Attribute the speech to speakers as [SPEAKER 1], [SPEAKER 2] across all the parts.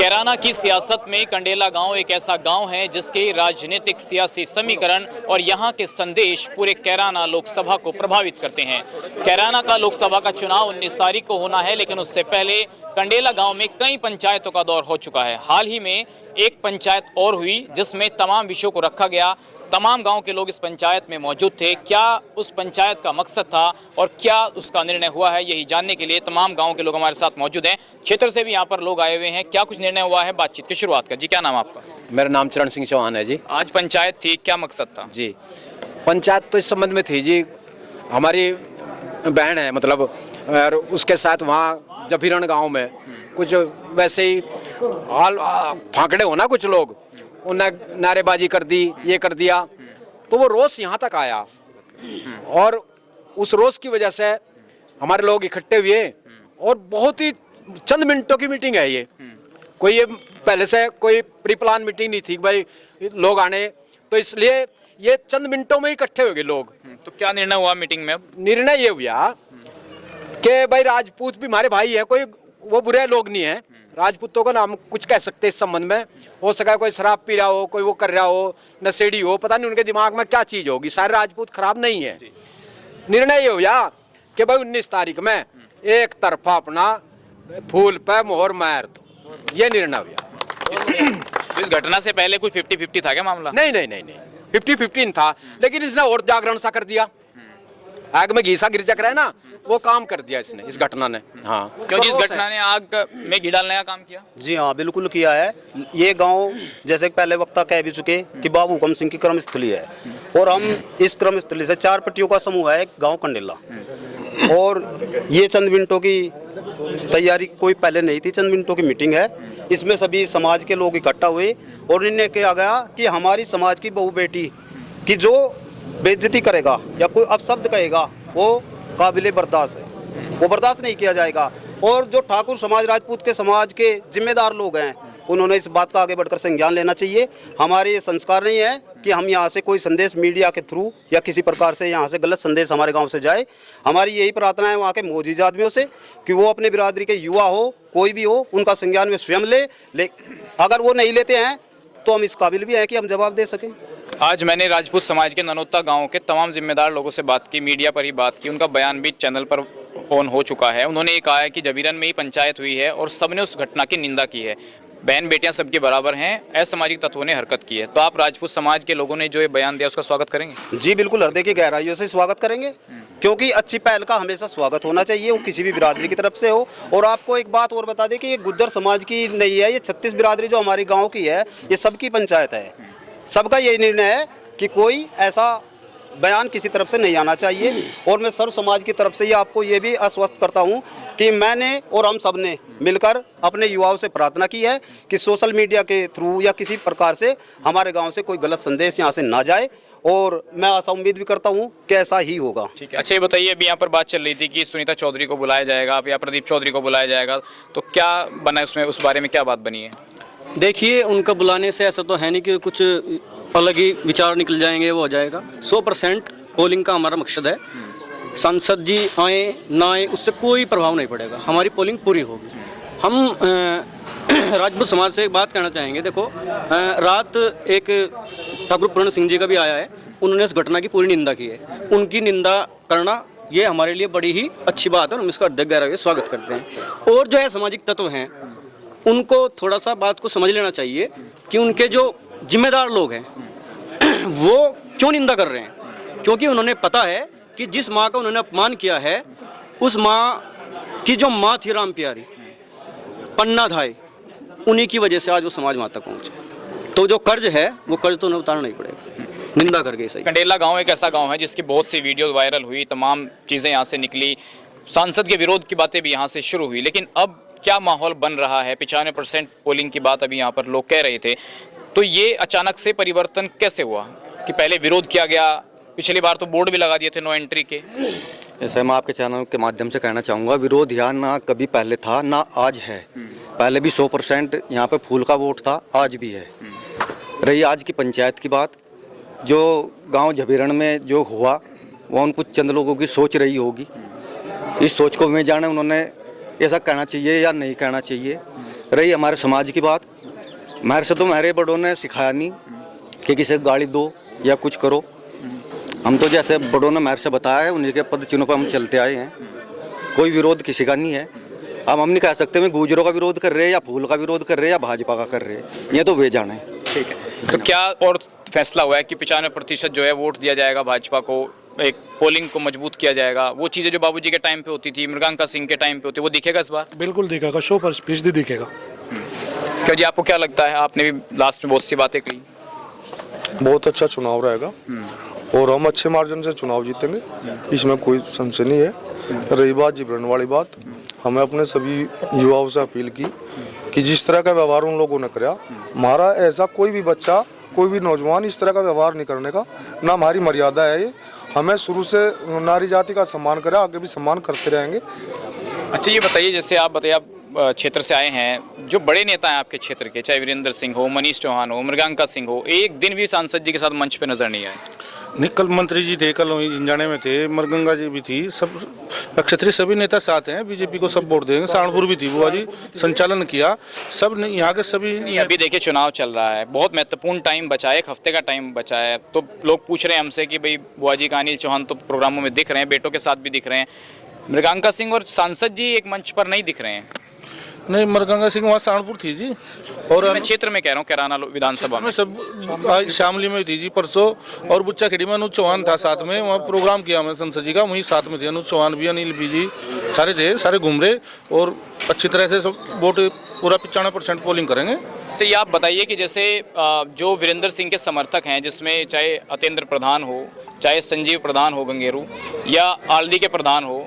[SPEAKER 1] कैराना की सियासत में कंडेला गांव एक ऐसा गांव है जिसके राजनीतिक सियासी समीकरण और यहां के संदेश पूरे कैराना लोकसभा को प्रभावित करते हैं। कैराना का लोकसभा का चुनाव 19 तारीख को होना है, लेकिन उससे पहले कंडेला गांव में कई पंचायतों का दौर हो चुका है। हाल ही में एक पंचायत और हुई जिसमें तमाम विषयों को रखा गया। तमाम गांव के लोग इस पंचायत में मौजूद थे। क्या उस पंचायत का मकसद था और क्या उसका निर्णय हुआ है, यही जानने के लिए तमाम गांव के लोग हमारे साथ मौजूद हैं। क्षेत्र से भी यहां पर लोग आए हुए हैं। क्या कुछ निर्णय हुआ है, बातचीत की शुरुआत कर। जी, क्या नाम आपका?
[SPEAKER 2] मेरा नाम चरण सिंह चौहान है जी।
[SPEAKER 1] आज पंचायत थी, क्या मकसद था?
[SPEAKER 2] जी, पंचायत तो इस संबंध में थी जी, हमारी बहन है मतलब, और उसके साथ वहाँ जफीरण गांव में कुछ वैसे ही हाल फांकड़े हो ना, कुछ लोग उन्हें नारेबाजी कर दी, ये कर दिया, तो वो रोष यहाँ तक आया और उस रोष की वजह से हमारे लोग इकट्ठे हुए और बहुत ही चंद मिनटों की मीटिंग है ये। कोई ये पहले से कोई प्री प्लान मीटिंग नहीं थी भाई लोग आने, तो इसलिए ये चंद मिनटों में इकट्ठे हो गए लोग।
[SPEAKER 1] तो क्या निर्णय हुआ मीटिंग में? अब
[SPEAKER 2] निर्णय ये हुआ कि भाई राजपूत भी हमारे भाई है, कोई वो बुरे लोग नहीं है। राजपूतों का नाम कुछ कह सकते इस संबंध में, हो सका कोई शराब पी रहा हो, कोई वो कर रहा हो, नशेड़ी हो, पता नहीं उनके दिमाग में क्या चीज़ होगी। सारे राजपूत खराब नहीं है। निर्णय ये हुआ कि भाई 19 तारीख में एक तरफा अपना फूल पे मोहर मार दो, ये निर्णय हुआ।
[SPEAKER 1] इस घटना से पहले कुछ 50-50 था क्या मामला?
[SPEAKER 2] नहीं, 50-50 था, लेकिन इसने और जागरण सा कर दिया। आग में घी सा गिर जाकर है ना, वो काम कर दिया इसने, इस घटना ने। हाँ,
[SPEAKER 1] क्योंकि इस घटना ने आग में घी डालने का काम किया।
[SPEAKER 3] जी हाँ, बिल्कुल किया है। ये गांव जैसे पहले वक्ता कह भी चुके कि बाबू हुकम सिंह की कर्मस्थली है और हम इस कर्मस्थली से 4 पट्टियों का समूह है गांव कंडेला। और ये चंद मिनटों की तैयारी कोई पहले नहीं थी, चंद मिनटों की मीटिंग है। इसमें सभी समाज के लोग इकट्ठा हुए और निर्णय किया गया कि हमारी समाज की बहू बेटी की जो बेइज्जती करेगा या कोई अपशब्द कहेगा वो काबिले बर्दाश्त है, वो बर्दाश्त नहीं किया जाएगा। और जो ठाकुर समाज, राजपूत के समाज के जिम्मेदार लोग हैं, उन्होंने इस बात का आगे बढ़कर संज्ञान लेना चाहिए। हमारे ये संस्कार नहीं है कि हम यहाँ से कोई संदेश मीडिया के थ्रू या किसी प्रकार से यहाँ से गलत संदेश हमारे गांव से जाए। हमारी यही प्रार्थना है वहाँ के मोजीज आदमियों से कि वो अपने बिरादरी के युवा हो, कोई भी हो, उनका संज्ञान में स्वयं ले अगर वो नहीं लेते हैं तो हम इस काबिल भी हैं कि हम जवाब दे सकें।
[SPEAKER 1] आज मैंने राजपूत समाज के ननोत्ता गांव के तमाम जिम्मेदार लोगों से बात की, मीडिया पर ही बात की। उनका बयान भी चैनल पर ऑन हो चुका है। उन्होंने ये कहा है कि जबीरन में ही पंचायत हुई है और सबने उस घटना की निंदा की है। बहन बेटियां सबके बराबर हैं, असामाजिक तत्वों ने हरकत की है। तो आप राजपूत समाज के लोगों ने जो ये बयान दिया उसका स्वागत करेंगे?
[SPEAKER 3] जी बिल्कुल, हृदय की गहराइयों से स्वागत करेंगे, क्योंकि अच्छी पहल का हमेशा स्वागत होना चाहिए, वो किसी भी बिरादरी की तरफ से हो। और आपको एक बात और बता दें कि ये गुज्जर समाज की नहीं है, ये 36 बिरादरी जो हमारी गाँव की है, ये सबकी पंचायत है। सबका यही निर्णय है कि कोई ऐसा बयान किसी तरफ से नहीं आना चाहिए। और मैं सर्व समाज की तरफ से ये आपको ये भी आश्वस्त करता हूँ कि मैंने और हम सब ने मिलकर अपने युवाओं से प्रार्थना की है कि सोशल मीडिया के थ्रू या किसी प्रकार से हमारे गांव से कोई गलत संदेश यहाँ से ना जाए, और मैं आशा उम्मीद भी करता हूँ कि ऐसा ही होगा।
[SPEAKER 1] ठीक है। अच्छा, ये बताइए, अभी यहाँ पर बात चल रही थी कि सुनीता चौधरी को बुलाया जाएगा या प्रदीप चौधरी को बुलाया जाएगा, तो क्या बना उसमें, उस बारे में क्या बात बनी है?
[SPEAKER 4] देखिए, उनका बुलाने से ऐसा तो है नहीं कि कुछ अलग ही विचार निकल जाएंगे, वो हो जाएगा। 100% पोलिंग का हमारा मकसद है। सांसद जी आए ना आए उससे कोई प्रभाव नहीं पड़ेगा, हमारी पोलिंग पूरी होगी। हम राजपूत समाज से एक बात कहना चाहेंगे। देखो, रात एक ठाकुर पूर्ण सिंह जी का भी आया है, उन्होंने इस घटना की पूरी निंदा की है। उनकी निंदा करना ये हमारे लिए बड़ी ही अच्छी बात है और हम इसका हृदय गहराई से स्वागत करते हैं। और जो है सामाजिक तत्व हैं, उनको थोड़ा सा बात को समझ लेना चाहिए कि उनके जो जिम्मेदार लोग हैं वो क्यों निंदा कर रहे हैं, क्योंकि उन्होंने पता है कि जिस माँ का उन्होंने अपमान किया है, उस माँ की जो माँ थी राम प्यारी, पन्ना धाई, उन्हीं की वजह से आज वो समाज माँ तक पहुँचे। तो जो कर्ज है वो कर्ज तो उन्हें उतारना ही पड़ेगा, निंदा करके। सही,
[SPEAKER 1] कंडेला गांव एक ऐसा गांव है जिसकी बहुत सी वीडियो वायरल हुई, तमाम चीज़ें यहाँ से निकली, सांसद के विरोध की बातें भी यहाँ से शुरू हुई, लेकिन अब क्या माहौल बन रहा है? 95% पोलिंग की बात अभी यहाँ पर लोग कह रहे थे, तो ये अचानक से परिवर्तन कैसे हुआ कि पहले विरोध किया गया, पिछली बार तो बोर्ड भी लगा दिए थे नो एंट्री के?
[SPEAKER 5] ऐसे मैं आपके चैनल के माध्यम से कहना चाहूँगा, विरोध यहाँ ना कभी पहले था ना आज है। पहले भी 100% यहाँ पे फूल का वोट था, आज भी है। रही आज की पंचायत की बात, जो गांव झबीरण में जो हुआ वो उन कुछ चंद लोगों की सोच रही होगी। इस सोच को मैं जाने उन्होंने ऐसा कहना चाहिए या नहीं कहना चाहिए, रही हमारे समाज की बात, मेरे से तो मेरे बड़ों ने सिखाया नहीं कि किसी को गाड़ी दो या कुछ करो। हम तो जैसे बड़ों ने मेरे से बताया है उन्हीं के पद चिन्हों पर हम चलते आए हैं। कोई विरोध किसी का नहीं है। अब हम नहीं कह सकते मैं गुजरों का विरोध कर रहे हैं या फूल का विरोध कर रहे हैं या भाजपा का कर रहे हैं, ये तो वे जाने।
[SPEAKER 1] ठीक है, तो क्या और फैसला हुआ है कि 95% जो है वोट दिया जाएगा भाजपा को, एक पोलिंग को मजबूत किया जाएगा? वो चीज़ें जो बाबूजी के टाइम पे होती थी, मृगांका सिंह के टाइम पे होती, वो दिखेगा इस बार?
[SPEAKER 6] बिल्कुल दिखेगा, 100% दिखेगा।
[SPEAKER 1] क्या जी, आपको क्या लगता है? आपने भी लास्ट में बहुत सी बातें कही।
[SPEAKER 6] बहुत अच्छा चुनाव रहेगा और हम अच्छे मार्जिन से चुनाव जीतेंगे, इसमें कोई संशय नहीं है। रही बात जिब्रन वाली बात, हमें अपने सभी युवाओं से अपील की कि जिस तरह का व्यवहार उन लोगों ने कराया, हमारा ऐसा कोई भी बच्चा, कोई भी नौजवान इस तरह का व्यवहार नहीं करने का, ना हमारी मर्यादा है ये। हमें शुरू से नारी जाति का सम्मान करा, आगे भी सम्मान करते रहेंगे।
[SPEAKER 1] अच्छा, ये बताइए, जैसे आप बताइए, आप क्षेत्र से आए हैं, जो बड़े नेता हैं आपके क्षेत्र के, चाहे वीरेंद्र सिंह हो, मनीष चौहान हो, मृगांका सिंह हो, एक दिन भी सांसद जी के साथ मंच पे नजर नहीं आए।
[SPEAKER 7] नहीं, कल मंत्री जी थे, कल इंजाने में थे, मृगंगा जी भी थी, सब क्षेत्रीय सभी नेता साथ हैं। बीजेपी को सब वोट देंगे। सहारनपुर भी थी, बुआ जी संचालन किया, सब यहाँ के सभी।
[SPEAKER 1] अभी देखिए चुनाव चल रहा है, बहुत महत्वपूर्ण टाइम बचा है, एक हफ्ते का टाइम बचा है, तो लोग पूछ रहे हैं हमसे कि भाई बुआ जी का अनिल चौहान तो प्रोग्रामों में दिख रहे हैं, बेटों के साथ भी दिख रहे हैं, मृगांका सिंह और सांसद जी एक मंच पर नहीं दिख रहे हैं।
[SPEAKER 7] नहीं, मृगंगा सिंह वहाँ सहारनपुर थी जी, और
[SPEAKER 1] मैं क्षेत्र में कह रहा हूँ, कैराना विधानसभा में
[SPEAKER 7] सब आज शामली में थी जी परसों, और बुच्चा खेड़ी में अनुज चौहान था साथ में, वहाँ प्रोग्राम किया हमने संसद जी का, वहीं साथ में थे अनुज चौहान भी, अनिल भी जी, सारे थे, सारे घूम रहे और अच्छी तरह से सब वोट पूरा 95% पोलिंग करेंगे।
[SPEAKER 1] अच्छा, ये आप बताइए कि जैसे जो वीरेंद्र सिंह के समर्थक हैं, जिसमें चाहे अतेंद्र प्रधान हो, चाहे संजीव प्रधान हो गंगेरू, या आलदी के प्रधान हो,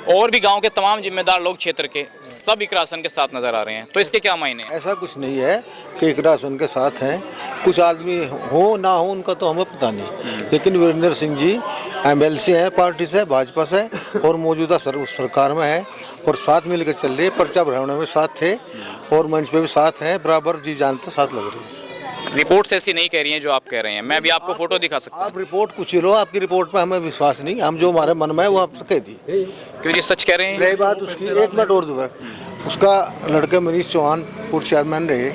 [SPEAKER 1] और भी गांव के तमाम जिम्मेदार लोग क्षेत्र के, सब इकरासन के साथ नजर आ रहे हैं, तो इसके क्या मायने हैं?
[SPEAKER 8] ऐसा कुछ नहीं है कि इकरासन के साथ हैं, कुछ आदमी हो ना हो उनका तो हमें पता नहीं, लेकिन वीरेंद्र सिंह जी MLC हैं पार्टी से, भाजपा से, और मौजूदा सरकार में है और साथ मिलकर चल रही है। पर्चा भराने में साथ थे और मंच पे भी साथ हैं, बराबर जी जानते साथ लग रही है।
[SPEAKER 1] रिपोर्ट्स ऐसी नहीं कह रही हैं जो आप कह रहे हैं। मैं भी आपको फोटो दिखा सकता हूँ।
[SPEAKER 8] आप रिपोर्ट कुछ ही लो, आपकी रिपोर्ट पे हमें विश्वास नहीं, हम जो हमारे मन में है वो आपसे कह दी।
[SPEAKER 1] क्यों जी, सच कह रहे हैं?
[SPEAKER 8] रही बात उसकी, एक मिनट और दूर, उसका लड़के मनीष चौहान पूर्व चेयरमैन रहे,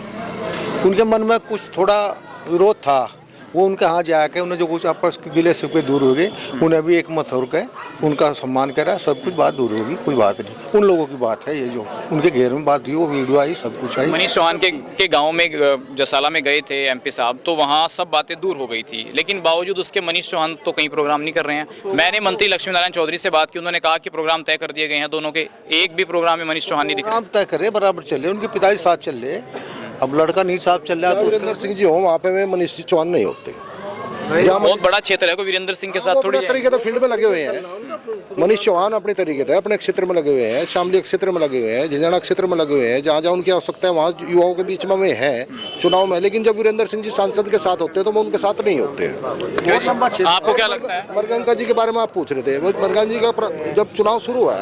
[SPEAKER 8] उनके मन में कुछ थोड़ा विरोध था, वो उनके यहाँ जाके उन्हें जो कुछ आपस के गिले शिकवे दूर हो गए, उन्हें भी एक मत हो गए, उनका सम्मान करा, सब कुछ बात दूर होगी, कोई बात नहीं, उन लोगों की बात है। ये जो उनके घेर में बात हुई, वो वीडियो आई, सब कुछ आई।
[SPEAKER 1] मनीष चौहान के गांव में जसाला में गए थे MP साहब, तो वहाँ सब बातें दूर हो गई थी, लेकिन बावजूद उसके मनीष चौहान तो कहीं प्रोग्राम नहीं कर रहे हैं। मैंने मंत्री लक्ष्मी नारायण चौधरी से बात की, उन्होंने कहा कि प्रोग्राम तय कर दिए गए हैं दोनों के, एक भी प्रोग्राम में मनीष चौहान नहीं दिख रहे।
[SPEAKER 8] तय करे, बराबर चल रहे, उनके पिताजी साथ चल रहे, अब लड़का नहीं साथ चल रहा तो
[SPEAKER 9] वीरेंद्र सिंह जी हो वहाँ पे मनीष चौहान नहीं होते।
[SPEAKER 1] बहुत बड़ा क्षेत्र है, कोई वीरेंद्र सिंह के साथ थोड़ी
[SPEAKER 9] तरीके तो फील्ड में लगे हुए हैं। मनीष चौहान अपने तरीके से अपने क्षेत्र में लगे हुए हैं, शामली क्षेत्र में लगे हुए हैं, झंझाना क्षेत्र में लगे हुए हैं, जहाँ जहाँ उनकी आवश्यकता है वहाँ युवाओं के बीच में वे हैं चुनाव में। लेकिन जब वीरेंद्र सिंह जी सांसद के साथ होते हैं तो वो उनके साथ नहीं होते।
[SPEAKER 1] आपको क्या लगता है?
[SPEAKER 9] मरगंगा जी के बारे में आप पूछ रहे थे, वो मरगंगा जी का जब चुनाव शुरू हुआ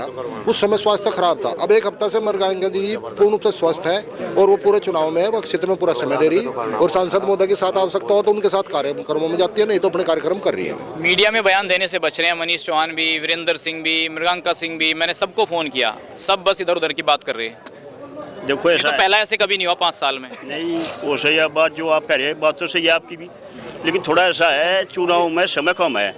[SPEAKER 9] उस समय स्वास्थ्य खराब था। अब एक हफ्ता से मरगंगा जी पूर्ण रूप से स्वस्थ है और वो पूरे चुनाव में वो क्षेत्र में पूरा समय दे रही, और सांसद महोदय के साथ आवश्यकता हो तो उनके साथ कार्यक्रमों में जाती है, नहीं तो अपने कार्यक्रम कर रही है।
[SPEAKER 1] मीडिया में बयान देने से बच रहे हैं मनीष चौहान भी, वीरेंद्र सिंह भी, मृगांका सिंह भी, मैंने सबको फोन किया, सब बस इधर उधर की बात कर रहे हैं।
[SPEAKER 10] देखो ऐसा
[SPEAKER 1] तो पहला ऐसे कभी नहीं हुआ 5 साल में।
[SPEAKER 10] नहीं, वो सही है बात जो आप कह रहे हैं, बात तो सही है आपकी भी, लेकिन थोड़ा ऐसा है चुनाव में समय कम है,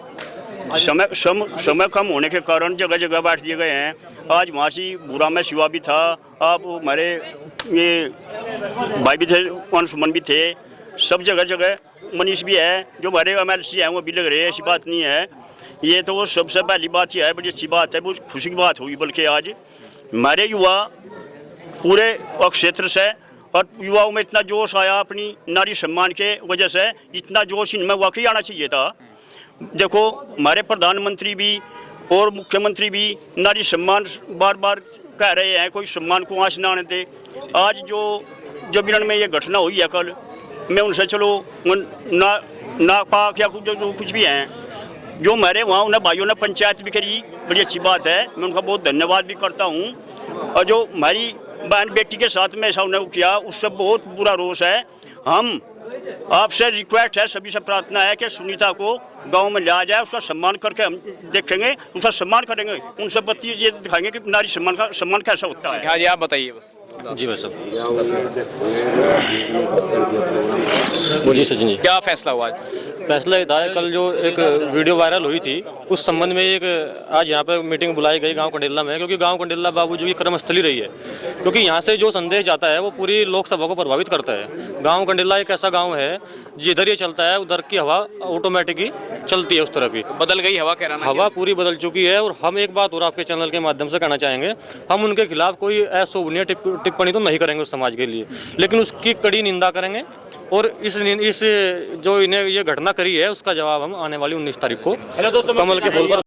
[SPEAKER 10] समय कम होने के कारण जगह जगह बैठ दिए गए हैं। आज वहाँ से बुरा में शिवा भी था, आप हमारे ये भाई भी थे, सुमन भी थे, सब जगह जगह मनीष भी है, जो हमारे MLC हैं वो भी लग रहे हैं, ऐसी बात नहीं है। ये तो सबसे पहली बात यह है, बड़ी अच्छी बात है, बहुत खुशी की बात हुई। बल्कि आज हमारे युवा पूरे क्षेत्र से, और युवाओं में इतना जोश आया अपनी नारी सम्मान के वजह से, इतना जोश इनमें वाकई आना चाहिए था। देखो हमारे प्रधानमंत्री भी और मुख्यमंत्री भी नारी सम्मान बार बार कह रहे हैं, कोई सम्मान को आँच ना आने दे। आज जो जबीरन में ये घटना हुई है कल, मैं उनसे चलो ना पाक या जो कुछ भी हैं, जो हमारे वहाँ उन्हें भाइयों ने पंचायत भी करी, बड़ी अच्छी बात है, मैं उनका बहुत धन्यवाद भी करता हूँ। और जो हमारी बहन बेटी के साथ में ऐसा उन्हें किया, उससे बहुत बुरा रोष है। हम आपसे रिक्वेस्ट है, सभी से प्रार्थना है कि सुनीता को गांव में लाया जाए, उसका सम्मान करके हम देखेंगे, उसका सम्मान करेंगे, उनसे बत्ती ये दिखाएंगे कि नारी सम्मान कैसा होता है।
[SPEAKER 1] हाँ जी, आप बताइए बस।
[SPEAKER 4] जी भाई साहब। बोलिए सचिन जी।
[SPEAKER 1] क्या फैसला हुआ आज?
[SPEAKER 4] फैसला ये था, कल जो एक वीडियो वायरल हुई थी उस संबंध में एक आज यहाँ पे मीटिंग बुलाई गई गांव कंडेला में, क्योंकि गांव कंडेला बाबूजी की कर्मस्थली रही है, क्योंकि यहाँ से जो संदेश जाता है वो पूरी लोकसभा को प्रभावित करता है। गांव कंडेला एक ऐसा गांव है जिधर ये चलता है उधर की हवा ऑटोमेटिक ही चलती है उस तरफ ही।
[SPEAKER 1] बदल गई हवा, कैराना
[SPEAKER 4] हवा पूरी बदल चुकी है। और हम एक बात और आपके चैनल के माध्यम से कहना चाहेंगे, हम उनके खिलाफ कोई अशोभनीय टिप्पणी तो नहीं करेंगे उस समाज के लिए, लेकिन उसकी कड़ी निंदा करेंगे। और इस जो इन्हें ये घटना करी है उसका जवाब हम आने वाली 19 तारीख को कमल के फूल पर